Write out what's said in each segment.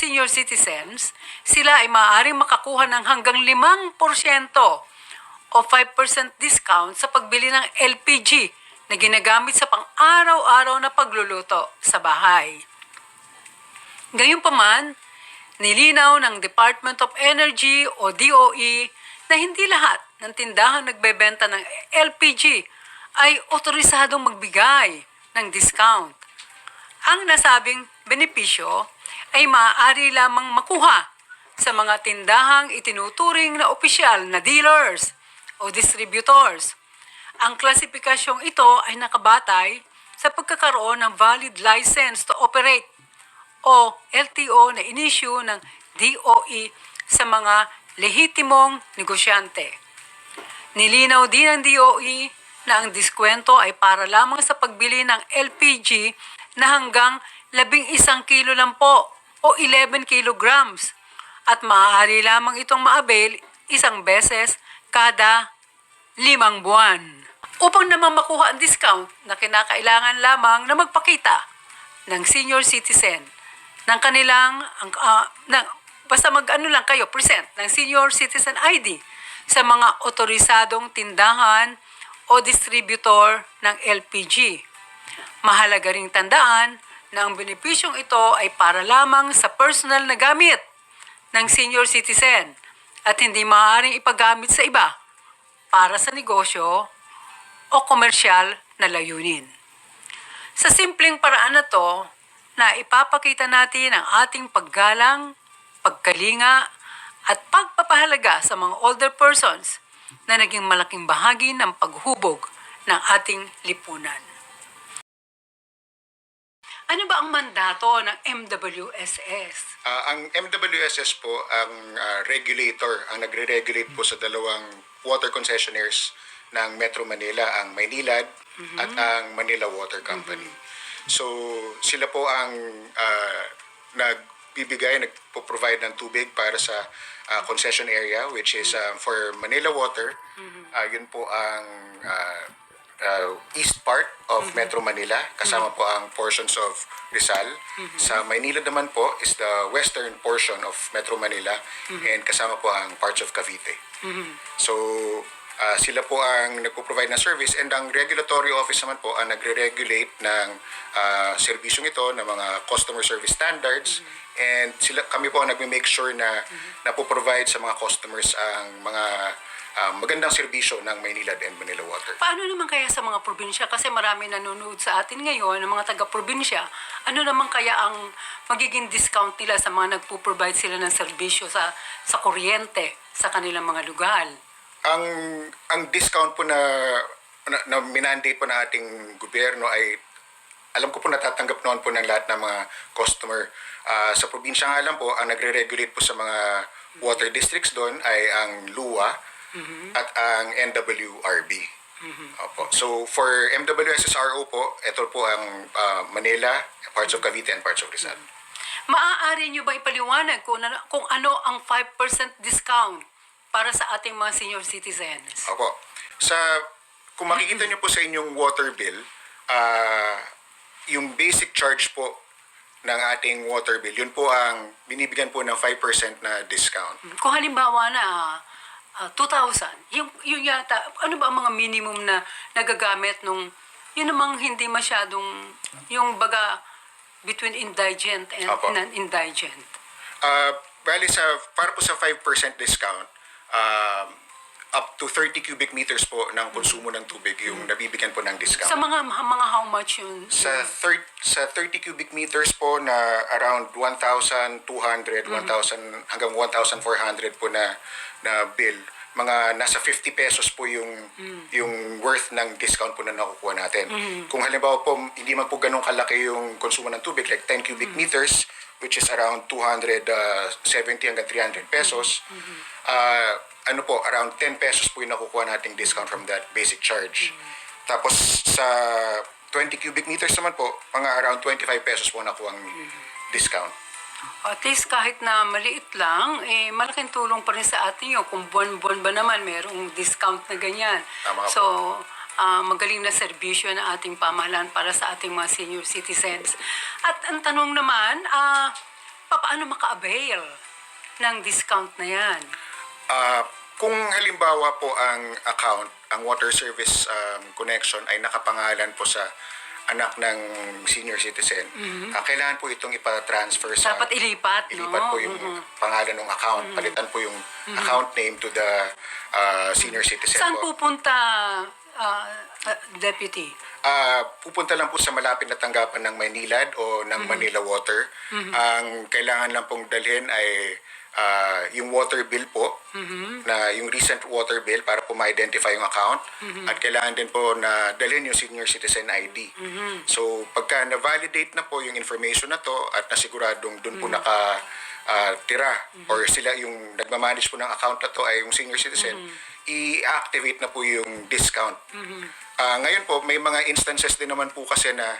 senior citizens, sila ay maaaring makakuha ng hanggang 5% o 5% discount sa pagbili ng LPG na ginagamit sa pang-araw-araw na pagluluto sa bahay. Gayunpaman, nilinaw ng Department of Energy o DOE na hindi lahat ng tindahan nagbebenta ng LPG ay otorisadong magbigay ng discount. Ang nasabing benepisyo ay maaari lamang makuha sa mga tindahang itinuturing na opisyal na dealers o distributors. Ang klasipikasyong ito ay nakabatay sa pagkakaroon ng valid license to operate o LTO na inisyu ng DOE sa mga lehitimong negosyante. Nilinaw din ng DOE na ang diskwento ay para lamang sa pagbili ng LPG na hanggang 11 kilo lang po o 11 kilograms at maaari lamang itong ma-avail isang beses kada 5 buwan. Upang naman makuha ang discount na kinakailangan lamang na magpakita ng senior citizen ng kanilang basta mag-ano lang kayo, present ng senior citizen ID sa mga otorisadong tindahan o distributor ng LPG. Mahalaga ring tandaan na ang benepisyong ito ay para lamang sa personal na gamit ng senior citizen at hindi maaaring ipagamit sa iba para sa negosyo o komersyal na layunin. Sa simpleng paraan na to, na ipapakita natin ang ating paggalang, pagkalinga, at pagpapahalaga sa mga older persons na naging malaking bahagi ng paghubog ng ating lipunan. Ano ba ang mandato ng MWSS? Ang MWSS po ang regulator, ang nagre-regulate po sa dalawang water concessionaires ng Metro Manila, ang Maynilad at ang Manila Water Company. So sila po ang nagpo-provide ng tubig para sa concession area, which is for Manila Water. Yun po ang east part of Metro Manila, kasama po ang portions of Rizal. Sa Maynila naman po is the western portion of Metro Manila and kasama po ang parts of Cavite. So sila po ang nagpo-provide ng service and ang regulatory office naman po ang nagre-regulate ng serbisyong ito ng mga customer service standards and kami po ang nagme-make sure na napo-provide sa mga customers ang mga magandang serbisyo ng Maynilad and Manila Water. Paano naman kaya sa mga probinsya? Kasi marami nanonood sa atin ngayon, ng mga taga-probinsya. Ano naman kaya ang magiging discount nila sa mga nagpo-provide sila ng serbisyo sa kuryente sa kanilang mga lugar? Ang discount po na minandate po na ating gobyerno ay alam ko po natatanggap noon po ng lahat ng mga customer. Sa probinsya nga lang po, ang nagre-regulate po sa mga water districts doon ay ang LUA at ang NWRB. Opo. So for MWSSRO po, ito po ang Manila, parts of Cavite and parts of Rizal. Maaari nyo ba ipaliwanag kung ano ang 5% discount para sa ating mga senior citizens? Opo. Kung makikita nyo po sa inyong water bill, yung basic charge po ng ating water bill, yun po ang binibigyan po ng 5% na discount. Kung halimbawa na 2,000, yung yata, ano ba ang mga minimum na nagagamit nung, yun namang hindi masyadong, yung baga, between indigent and non-indigent? Bali, para po sa 5% discount, up to 30 cubic meters po ng konsumo ng tubig yung nabibigyan po ng discount. Sa mga how much yun? Sa 30 cubic meters po na around 1,200, 1,000 hanggang 1,400 po na bill. Mga nasa 50 pesos po yung worth ng discount po na nakukuha natin. Kung halimbawa po hindi man po ganun kalaki yung konsumo ng tubig, like 10 cubic meters, which is around 270 hanggang 300 pesos, around 10 pesos po yung nakukuha nating discount from that basic charge. Tapos sa 20 cubic meters naman po, mga around 25 pesos po nakuha ang discount. At least kahit na maliit lang, malaking tulong pa rin sa atin yun. Kung buwan-buwan ba naman, merong discount na ganyan. Tama so, magaling na serbisyo na ating pamahalaan para sa ating mga senior citizens. At ang tanong naman, paano paano maka-avail ng discount na yan? Kung halimbawa po ang account, ang water service connection ay nakapangalan po sa anak ng senior citizen, kailangan po itong ipa-transfer sa... Dapat ilipat, no? Ilipat po yung pangalan ng account. Palitan po yung account name to the senior citizen Saan po. pupunta, Deputy? Pupunta lang po sa malapit na tanggapan ng Maynilad o ng Manila Water. Ang kailangan lang pong dalhin ay yung water bill po, na yung recent water bill para po ma-identify yung account. At kailangan din po na dalhin yung senior citizen ID. So pagka na-validate na po yung information na to at nasiguradong dun po tira or sila yung nagmamanage po ng account na to ay yung senior citizen, i-activate na po yung discount. Ngayon po, may mga instances din naman po kasi na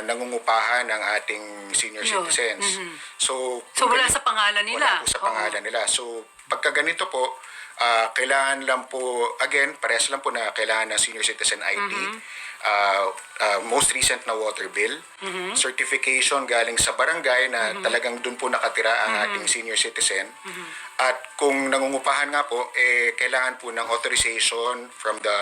nangungupahan ng ating senior citizens. So wala sa pangalan nila? Wala po sa pangalan nila. So pagka ganito po, kailangan lang po, again, parehas lang po na kailangan ng senior citizen ID, most recent na water bill, certification galing sa barangay na talagang dun po nakatira ang ating senior citizen, at kung nangungupahan nga po, kailangan po ng authorization from the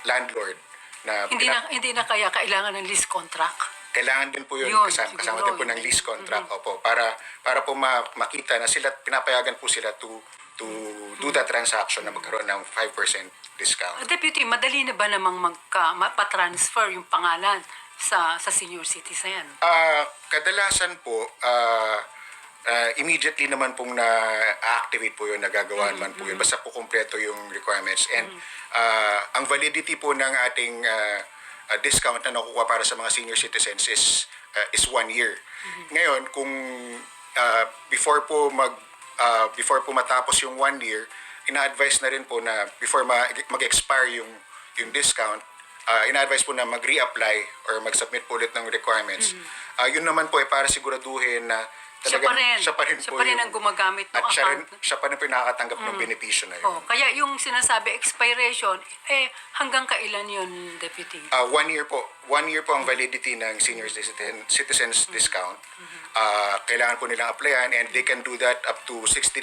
landlord na Hindi na kaya kailangan ng lease contract? kailangan din po yun, Yun, kasama siguro, din po ng lease contract, opo, para po makita na sila, pinapayagan po sila to do that transaction na magkaroon ng 5% discount. Deputy, madali na ba namang mapatransfer yung pangalan sa senior citizen? Kadalasan po, immediately naman pong na-activate po yun, nagagawa naman po yun. Basta po kumpleto yung requirements. And ang validity po ng ating discount na nakukuha para sa mga senior citizens is 1 year. Ngayon, kung before po matapos yung 1 year, ina-advise na rin po na before mag-expire yung discount, ina-advise po na mag-reapply or mag-submit po ulit ng requirements. Yun naman po ay para siguraduhin na Siya pa rin ang gumagamit ng at account. siya pa rin po yung nakakatanggap ng benepisyo na yun. Kaya yung sinasabi expiration, hanggang kailan yun, Deputy? 1 year po. 1 year po ang validity ng senior citizens discount. Kailangan po nilang applyan, and they can do that up to 60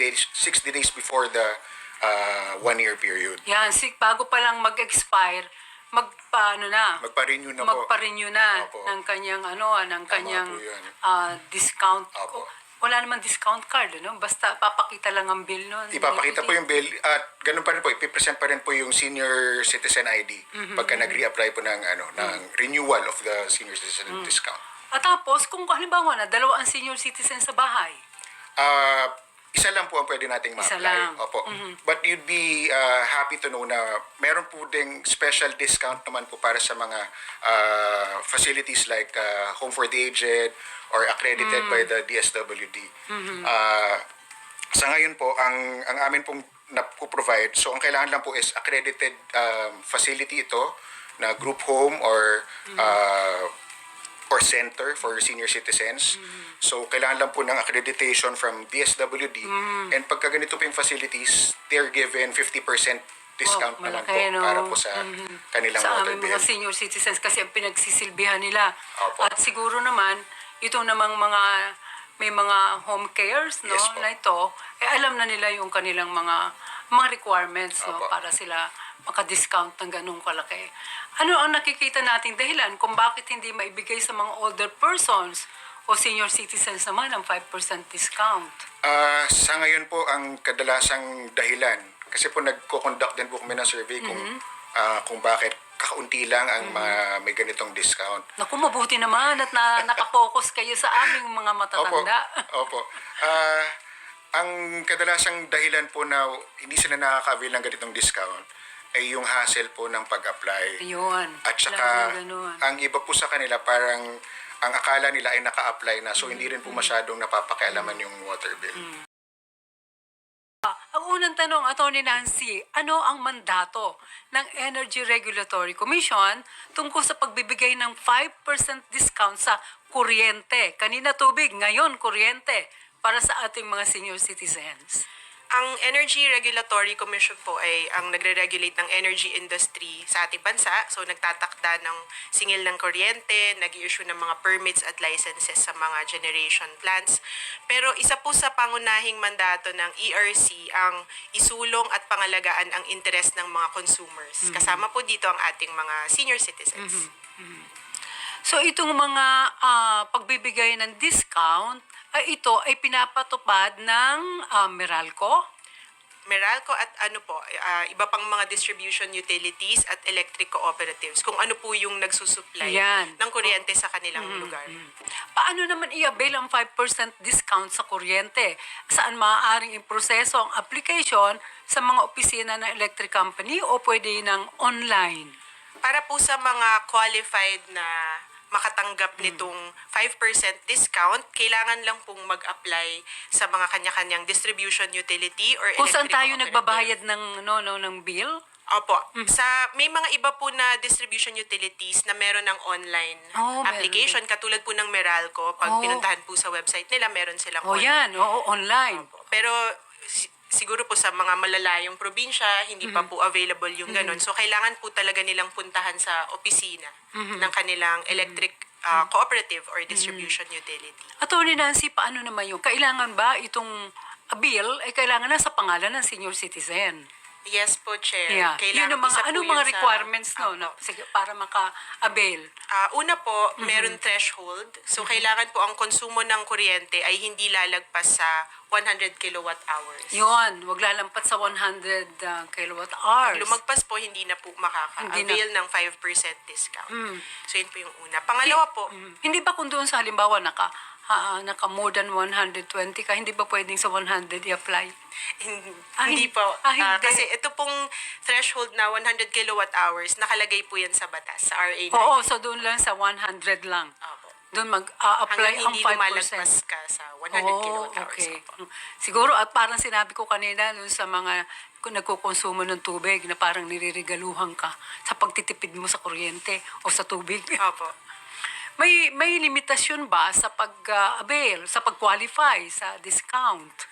days before the 1 year period. Yan, bago pa lang mag-expire, Magpa-renew na po. Magpa-renew na Opo. ng kanyang po yun. discount. Opo. Wala naman discount card, no? Basta papakita lang ang bill nun. Ipapakita po yung bill at ganun pa rin po, ipipresent pa rin po yung senior citizen ID pagka nag-reapply po ng renewal of the senior citizen discount. At tapos, kung halimbawa na, 2 ang senior citizen sa bahay. Isa lang po ang pwede nating Isa ma-apply. lang. Opo. But you'd be happy to know na meron po ding special discount naman po para sa mga facilities like Home for the Aged or accredited by the DSWD. Sa ngayon po, ang amin pong provide, so ang kailangan lang po is accredited facility ito na group home or center for senior citizens. So, kailangan lang po ng accreditation from DSWD. And pagka ganito po yung facilities, they're given 50% discount naman po malaki, no? para po sa kanilang sa water aming bill. mga senior citizens kasi ang pinagsisilbihan nila. Opo. At siguro naman, ito namang may mga home cares, no, Yes po. na ito, alam na nila yung kanilang mga requirements, no, Opo. para sila maka-discount ng ganung kalaki. Ano ang nakikita nating dahilan kung bakit hindi maibigay sa mga older persons o senior citizens naman ang 5% discount? Sa ngayon po, ang kadalasang dahilan, kasi po nagko-conduct din po kami ng survey kung bakit kakaunti lang ang may ganitong discount. Naku, mabuti naman at nakafocus kayo sa aming mga matatanda. Opo. Ang kadalasang dahilan po na hindi sila nakaka-avail ng ganitong discount ay yung hassle po ng pag-apply. Yun. At saka, Ganun. ang iba po sa kanila parang ang akala nila ay naka-apply na, so hindi rin po masyadong napapakialaman yung water bill. Ang unang tanong, Atty. Nancy, ano ang mandato ng Energy Regulatory Commission tungkol sa pagbibigay ng 5% discount sa kuryente? Kanina tubig, ngayon kuryente para sa ating mga senior citizens. Ang Energy Regulatory Commission po ay ang nagre-regulate ng energy industry sa ating bansa. So nagtatakda ng singil ng kuryente, nag-issue ng mga permits at licenses sa mga generation plants. Pero isa po sa pangunahing mandato ng ERC ang isulong at pangalagaan ang interes ng mga consumers. Kasama po dito ang ating mga senior citizens. So itong mga pagbibigay ng discount, ito ay pinapatupad ng Meralco? Meralco at iba pang mga distribution utilities at electric cooperatives kung ano po yung nagsusupply Yan. ng kuryente sa kanilang lugar. Paano naman i-avail ang 5% discount sa kuryente? Saan maaaring iproseso ang application sa mga opisina ng electric company o pwede ng online? Para po sa mga qualified na makatanggap nitong 5% discount, kailangan lang pong mag-apply sa mga kanya-kanyang distribution utility or Kung electric saan tayo cooperative. nagbabayad ng bill? Opo. May mga iba po na distribution utilities na meron ng online Meron application. Katulad po ng Meralco, pag Oh. pinuntahan po sa website nila, meron silang O yan, online. Opo. Pero siguro po sa mga malalayong probinsya, hindi pa po available yung ganun. So, kailangan po talaga nilang puntahan sa opisina ng kanilang electric cooperative or distribution utility. Attorney Nancy, paano naman yung kailangan ba itong bill ay kailangan na sa pangalan ng senior citizen? Yes po, Chair. Yeah. Yun ang mga, isa po anong yun mga sa- requirements no, Opo. sige, para maka-avail? Una po, meron threshold. So, kailangan po ang konsumo ng kuryente ay hindi lalagpas sa 100 kilowatt hours. Yun, wag lalampat sa 100 kilowatt hours. Lumagpas po, hindi na po Hindi makaka-avail ng 5% discount. So, yun po yung una. Pangalawa po, Hindi ba kung doon sa halimbawa naka more than 120 ka, hindi ba pwedeng sa 100 i-apply? hindi po. hindi. Kasi ito pong threshold na 100 kilowatt hours, nakalagay po yan sa batas, sa RA 9. Oo, so doon lang sa 100 lang. Opo. Doon mag-apply Hanggang ang hindi 5%. lumalagpas ka sa 100 kilowatt hours. Okay. Opo. Siguro, at parang sinabi ko kanina dun sa mga nagkukonsumo ng tubig na parang niriregaluhan ka sa pagtitipid mo sa kuryente o sa tubig. Opo. May limitasyon ba sa pag-avail, sa pag-qualify sa discount?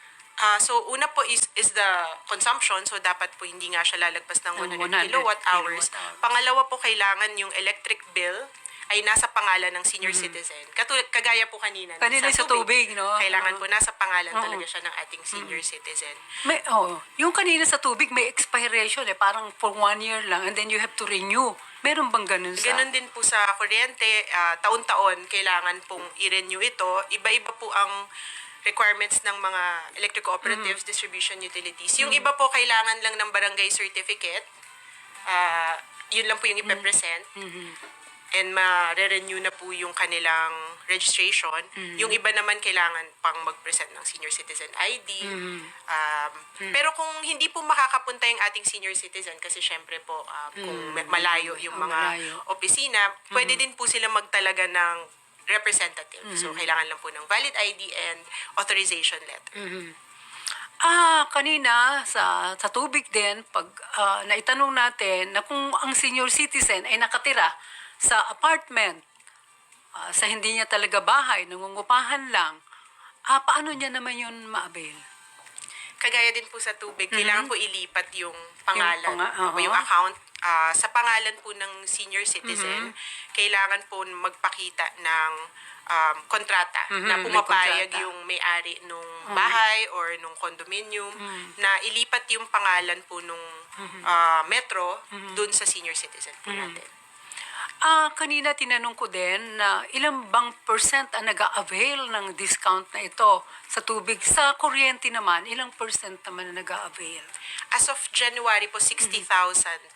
So, una po is the consumption. So, dapat po hindi nga siya lalagpas ng 100 100 kilowatt hours. kilowatt hours. Pangalawa po, kailangan yung electric bill ay nasa pangalan ng senior citizen. Kagaya po kanina. Kanina sa tubig, no? Kailangan po nasa pangalan talaga siya ng ating senior citizen. Yung kanina sa tubig may expiration parang for 1 year lang and then you have to renew. Meron bang ganun sa? Ganon din po sa kuryente, taon-taon kailangan pong i-renew ito. Iba-iba po ang requirements ng mga electric cooperatives, distribution utilities. Yung iba po kailangan lang ng barangay certificate. Yun lang po yung ipepresent. And ma-renew na po yung kanilang registration. Yung iba naman kailangan pang mag-present ng senior citizen ID. Pero kung hindi po makakapunta yung ating senior citizen, kasi syempre po kung malayo yung mga malayo. opisina, pwede din po sila magtalaga ng representative. So, kailangan lang po ng valid ID and authorization letter. Kanina sa tubig din, pag naitanong natin na kung ang senior citizen ay nakatira sa apartment, sa hindi niya talaga bahay, nangungupahan lang, paano niya naman yun ma-avail? Kagaya din po sa tubig, kailangan po ilipat yung pangalan o yung oo. account sa pangalan po ng senior citizen. Kailangan po magpakita ng kontrata na may pumapayag kontrata. yung may-ari nung bahay or nung condominium na ilipat yung pangalan po nung metro dun sa senior citizen po natin. Kanina tinanong ko din na ilang bang percent ang nag-a-avail ng discount na ito sa tubig. Sa kuryente naman, ilang percent naman ang nag-a-avail? As of January po, 60,000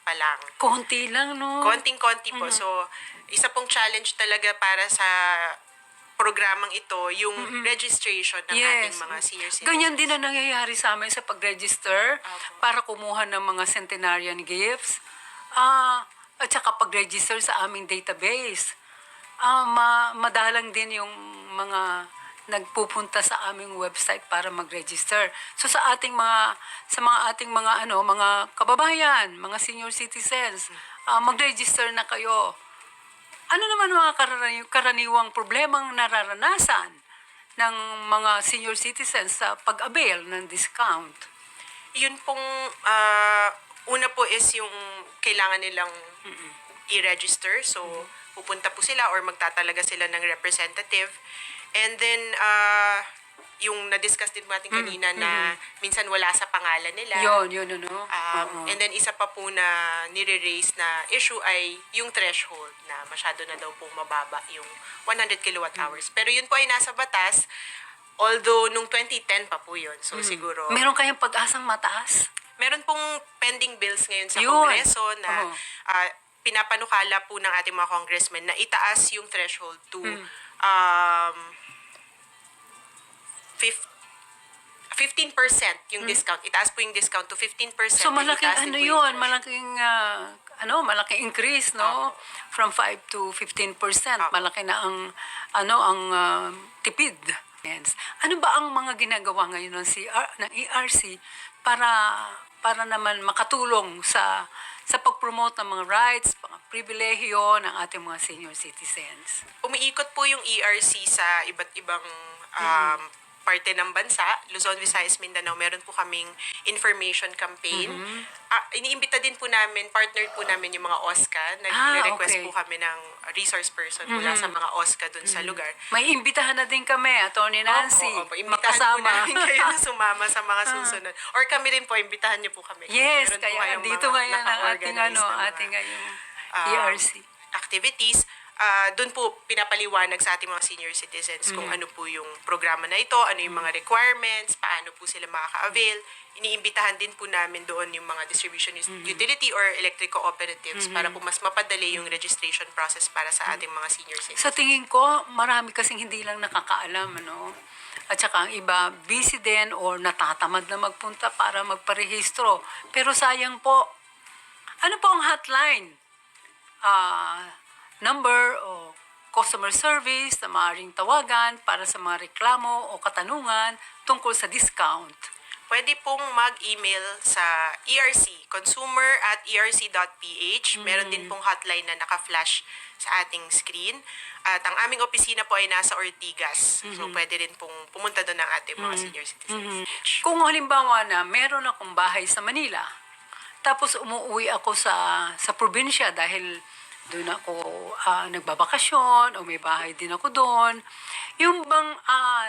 pa lang. Konti lang, no? Konting-konti po. So, isa pong challenge talaga para sa programang ito, yung registration ng ating mga senior citizens. Ganyan din ang nangyayari sa amin sa pag-register Opo. para kumuha ng mga centenarian gifts. At saka pag-register sa aming database. Madalang din yung mga nagpupunta sa aming website para mag-register. So sa mga ating mga kababayan, mga senior citizens, mag-register na kayo. Ano naman mga karaniwang problemang nararanasan ng mga senior citizens sa pag-avail ng discount? Yun pong, una po is yung kailangan nilang i-register. So, pupunta po sila or magtatalaga sila ng representative. And then, yung na-discuss din natin kanina na minsan wala sa pangalan nila. Yun, ano. Oo. And then isa pa po na nire-raise na issue ay yung threshold na masyado na daw pong mababa yung 100 kilowatt hours. Pero yun po ay nasa batas, although nung 2010 pa po yun. So siguro, Meron kayong pag-asang mataas? meron pong pending bills ngayon sa Yun. Kongreso na Oo. pinapanukala po ng ating mga congressmen na itaas yung threshold to 15% yung discount. Itaas po yung discount to 15%. So and malaking itaas din ano po yung yun, threshold. malaking increase, no? From 5 to 15%. Malaki na ang tipid. Yes. Ano ba ang mga ginagawa ngayon ng ERC para naman makatulong sa pag-promote ng mga rights, mga pribilehiyo ng ating mga senior citizens? Umiikot po yung ERC sa iba't ibang parte ng bansa, Luzon, Visayas, Mindanao. Meron po kaming information campaign. Iniimbita din po namin, partner po namin yung mga OSCA. Nag-request okay. po kami ng resource person mula sa mga OSCA dun sa lugar. May imbitahan na din kami, Atty. Nancy, Opo, imbitahan po makasama. namin kayo na sumama sa mga susunod. Or kami rin po, imbitahan niyo po kami. Yes, Meron po kaya kayong dito mga ngayon ang naka-organize na mga, ating ngayong um, ERC. activities. Doon po pinapaliwanag sa ating mga senior citizens kung ano po yung programa na ito, ano yung mga requirements, paano po sila makaka-avail. Iniimbitahan din po namin doon yung mga distribution utility or electric cooperatives para po mas mapadali yung registration process para sa ating mga senior citizens. Sa tingin ko, marami kasing hindi lang nakakaalam, ano? At saka ang iba, busy din or natatamad na magpunta para magparehistro. Pero sayang po, ano po ang hotline? Number o customer service na maaaring tawagan para sa mga reklamo o katanungan tungkol sa discount. Pwede pong mag-email sa ERC, consumer@erc.ph. Meron din pong hotline na naka-flash sa ating screen. At ang aming opisina po ay nasa Ortigas. So, pwede rin pong pumunta doon ng ating mga senior citizens. Kung halimbawa na meron akong bahay sa Manila, tapos umuwi ako sa probinsya dahil doon ako nagbabakasyon o may bahay din ako doon. Yung bang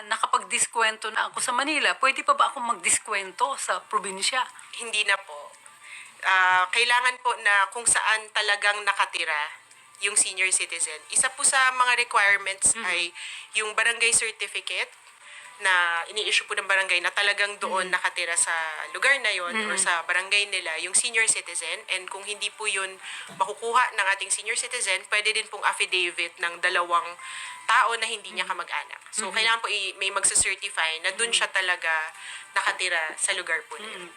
nakapag-diskwento na ako sa Manila, pwede pa ba akong mag-diskwento sa probinsya? Hindi na po. Kailangan po na kung saan talagang nakatira yung senior citizen. Isa po sa mga requirements ay yung barangay certificate na ini-issue po ng barangay na talagang doon nakatira sa lugar na yon or sa barangay nila, yung senior citizen. And kung hindi po yun makukuha ng ating senior citizen, pwede din pong affidavit ng dalawang tao na hindi niya kamag-anak. So, kailangan po may magsa-certify na doon siya talaga nakatira sa lugar po nila.